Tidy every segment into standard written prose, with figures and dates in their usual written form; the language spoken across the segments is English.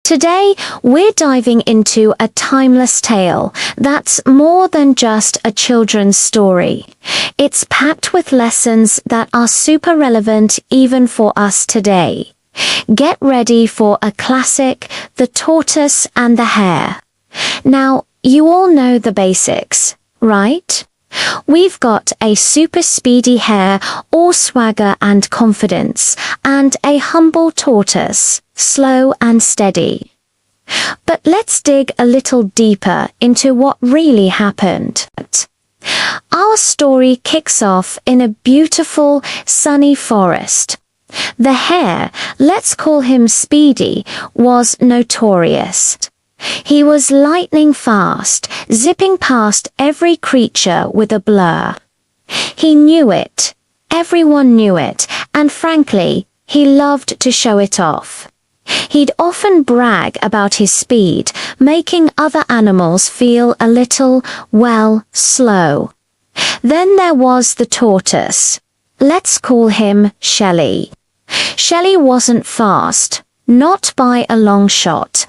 Today, we're diving into a timeless tale that's more than just a children's story. It's packed with lessons that are super relevant even for us today. Get ready for a classic, The Tortoise and the Hare. Now, you all know the basics, right? We've got a super speedy hare, all swagger and confidence, and a humble tortoise, slow and steady. But let's dig a little deeper into what really happened. Our story kicks off in a beautiful, sunny forest. The hare, let's call him Speedy, was notorious. He was lightning fast, zipping past every creature with a blur. He knew it, everyone knew it, and frankly, he loved to show it off. He'd often brag about his speed, making other animals feel a little, well, slow. Then there was the tortoise. Let's call him Shelley. Shelley wasn't fast, not by a long shot.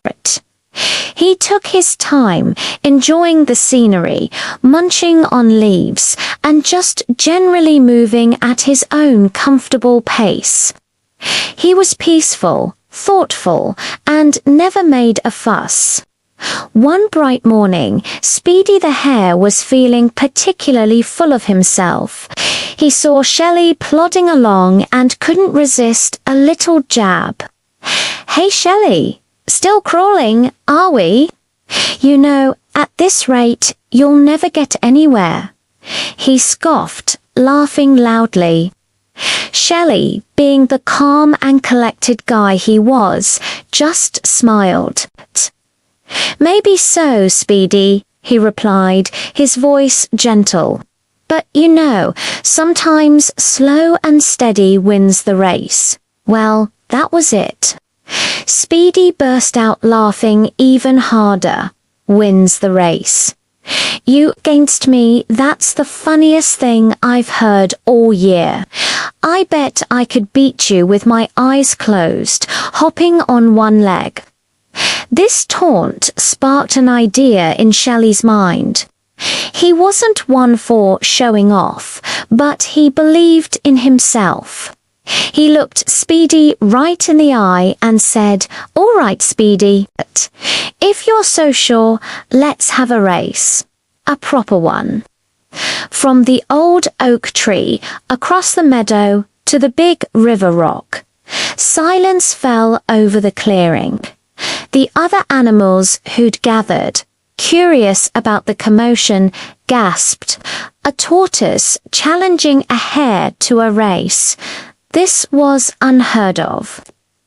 He took his time, enjoying the scenery, munching on leaves, and just generally moving at his own comfortable pace. He was peaceful, thoughtful, and never made a fuss. One bright morning, Speedy the hare was feeling particularly full of himself. He saw Shelley plodding along and couldn't resist a little jab. "Hey Shelley! Still crawling, are we? You know, at this rate, you'll never get anywhere." He scoffed, laughing loudly. Shelley, being the calm and collected guy he was, just smiled. "Maybe so, Speedy," he replied, his voice gentle. "But you know, sometimes slow and steady wins the race." Well, that was it. Speedy burst out laughing even harder. "Wins the race. You against me, that's the funniest thing I've heard all year. I bet I could beat you with my eyes closed, hopping on one leg." This taunt sparked an idea in Shelley's mind. He wasn't one for showing off, but he believed in himself. He looked Speedy right in the eye and said, "All right, Speedy, if you're so sure, let's have a race. A proper one." From the old oak tree, across the meadow, to the big river rock, silence fell over the clearing. The other animals who'd gathered, curious about the commotion, gasped. A tortoise challenging a hare to a race. This was unheard of.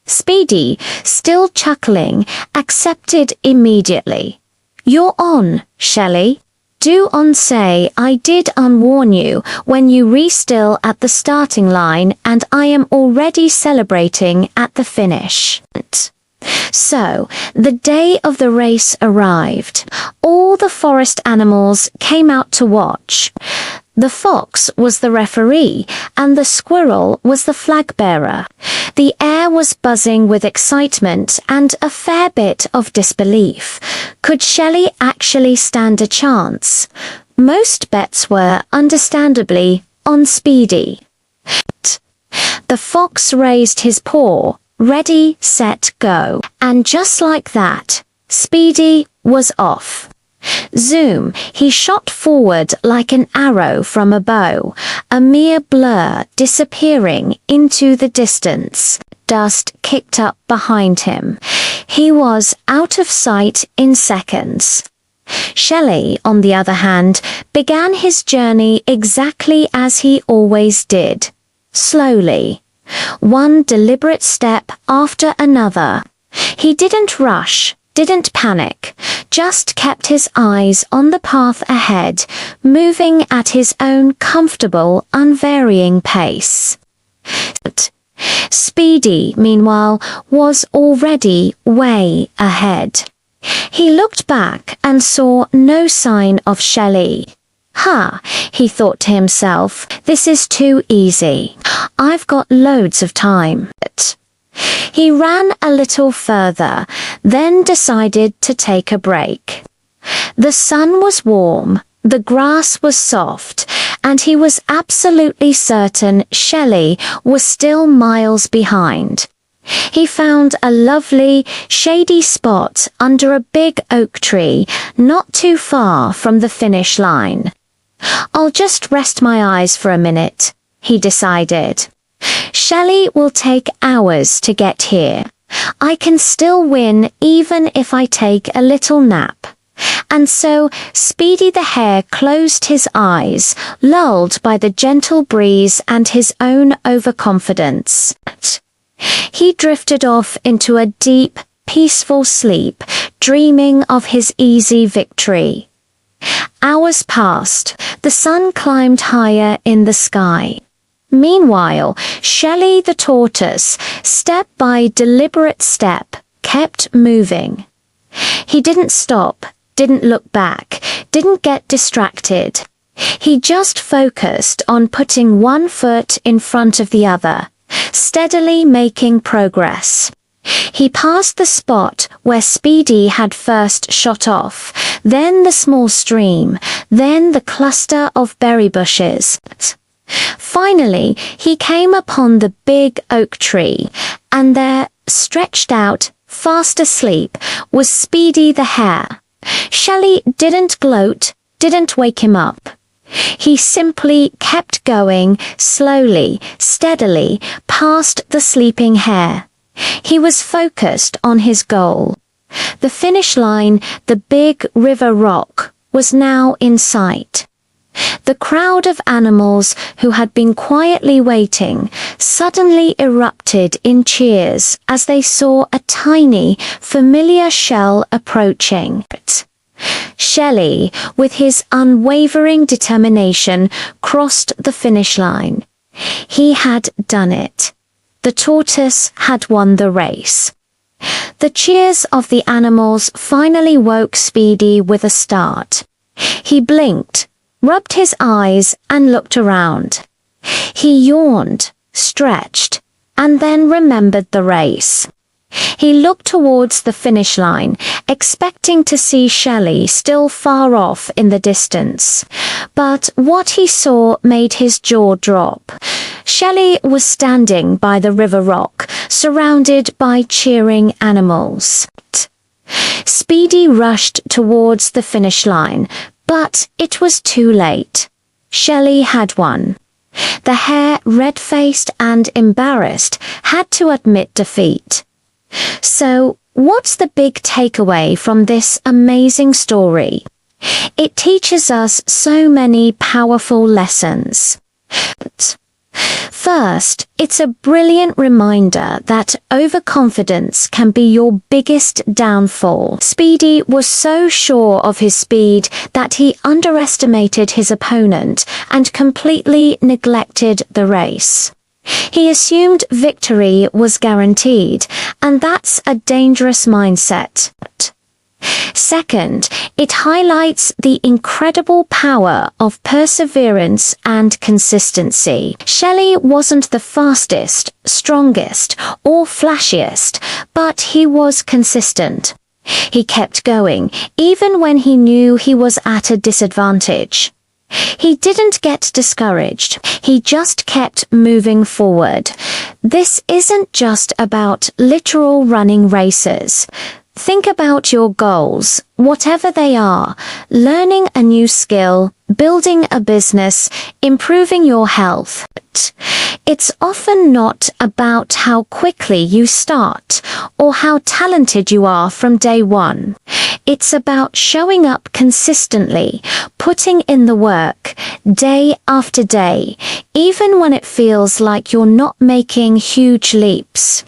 Speedy, still chuckling, accepted immediately. "You're on, Shelley. Do on say I did unwarn you when you re-still at the starting line, and I am already celebrating at the finish." So, the day of the race arrived. All the forest animals came out to watch. The fox was the referee, and the squirrel was the flag bearer. The air was buzzing with excitement and a fair bit of disbelief. Could Shelley actually stand a chance? Most bets were, understandably, on Speedy. The fox raised his paw, ready, set, go. And just like that, Speedy was off. Zoom, he shot forward like an arrow from a bow, a mere blur disappearing into the distance. Dust kicked up behind him. He was out of sight in seconds. Shelley, on the other hand, began his journey exactly as he always did. Slowly. One deliberate step after another. He didn't rush, didn't panic, just kept his eyes on the path ahead, moving at his own comfortable, unvarying pace. Speedy, meanwhile, was already way ahead. He looked back and saw no sign of Shelley. "Ha," he thought to himself, "this is too easy. I've got loads of time." He ran a little further, then decided to take a break. The sun was warm, the grass was soft, and he was absolutely certain Shelley was still miles behind. He found a lovely, shady spot under a big oak tree, not too far from the finish line. "I'll just rest my eyes for a minute," he decided. "Shelley will take hours to get here. I can still win even if I take a little nap." And so Speedy the Hare closed his eyes, lulled by the gentle breeze and his own overconfidence. He drifted off into a deep, peaceful sleep, dreaming of his easy victory. Hours passed. The sun climbed higher in the sky. Meanwhile, Shelley the tortoise, step by deliberate step, kept moving. He didn't stop, didn't look back, didn't get distracted. He just focused on putting one foot in front of the other, steadily making progress. He passed the spot where Speedy had first shot off, then the small stream, then the cluster of berry bushes. Finally, he came upon the big oak tree, and there, stretched out, fast asleep, was Speedy the Hare. Shelley didn't gloat, didn't wake him up. He simply kept going, slowly, steadily, past the sleeping hare. He was focused on his goal. The finish line, the big river rock, was now in sight. The crowd of animals who had been quietly waiting suddenly erupted in cheers as they saw a tiny, familiar shell approaching. Shelley, with his unwavering determination, crossed the finish line. He had done it. The tortoise had won the race. The cheers of the animals finally woke Speedy with a start. He blinked, rubbed his eyes, and looked around. He yawned, stretched, and then remembered the race. He looked towards the finish line, expecting to see Shelley still far off in the distance. But what he saw made his jaw drop. Shelley was standing by the river rock, surrounded by cheering animals. Speedy rushed towards the finish line, but it was too late. Shelley had won. The hare, red-faced and embarrassed, had to admit defeat. So, what's the big takeaway from this amazing story? It teaches us so many powerful lessons. First, it's a brilliant reminder that overconfidence can be your biggest downfall. Speedy was so sure of his speed that he underestimated his opponent and completely neglected the race. He assumed victory was guaranteed, and that's a dangerous mindset. Second, it highlights the incredible power of perseverance and consistency. Shelley wasn't the fastest, strongest, or flashiest, but he was consistent. He kept going, even when he knew he was at a disadvantage. He didn't get discouraged. He just kept moving forward. This isn't just about literal running races. Think about your goals, whatever they are: learning a new skill, building a business, improving your health. It's often not about how quickly you start or how talented you are from day one. It's about showing up consistently, putting in the work, day after day, even when it feels like you're not making huge leaps.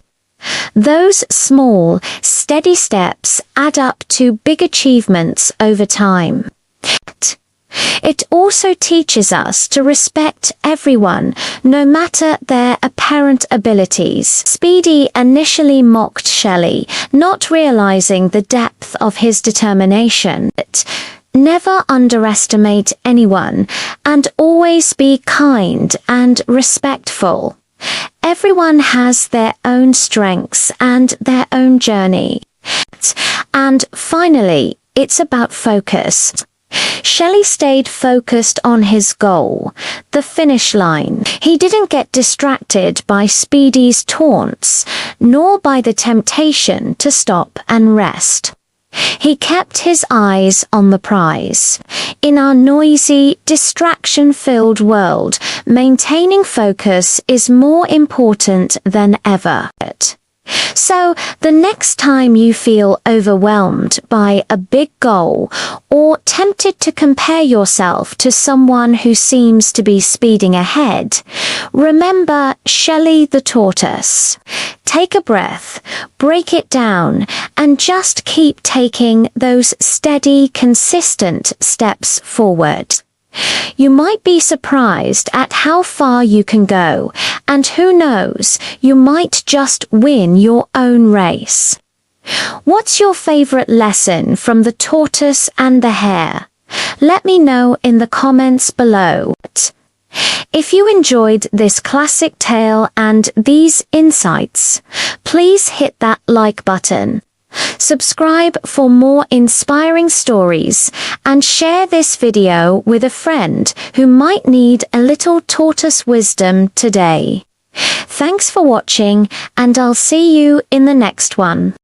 Those small, steady steps add up to big achievements over time. It also teaches us to respect everyone, no matter their apparent abilities. Speedy initially mocked Shelley, not realizing the depth of his determination. Never underestimate anyone, and always be kind and respectful. Everyone has their own strengths and their own journey. And finally, it's about focus. Shelley stayed focused on his goal, the finish line. He didn't get distracted by Speedy's taunts, nor by the temptation to stop and rest. He kept his eyes on the prize. In our noisy, distraction-filled world, maintaining focus is more important than ever. So, the next time you feel overwhelmed by a big goal or tempted to compare yourself to someone who seems to be speeding ahead, remember Shelley the tortoise. Take a breath, break it down, and just keep taking those steady, consistent steps forward. You might be surprised at how far you can go, and who knows, you might just win your own race. What's your favorite lesson from the tortoise and the hare? Let me know in the comments below. If you enjoyed this classic tale and these insights, please hit that like button. Subscribe for more inspiring stories and share this video with a friend who might need a little tortoise wisdom today. Thanks for watching, and I'll see you in the next one.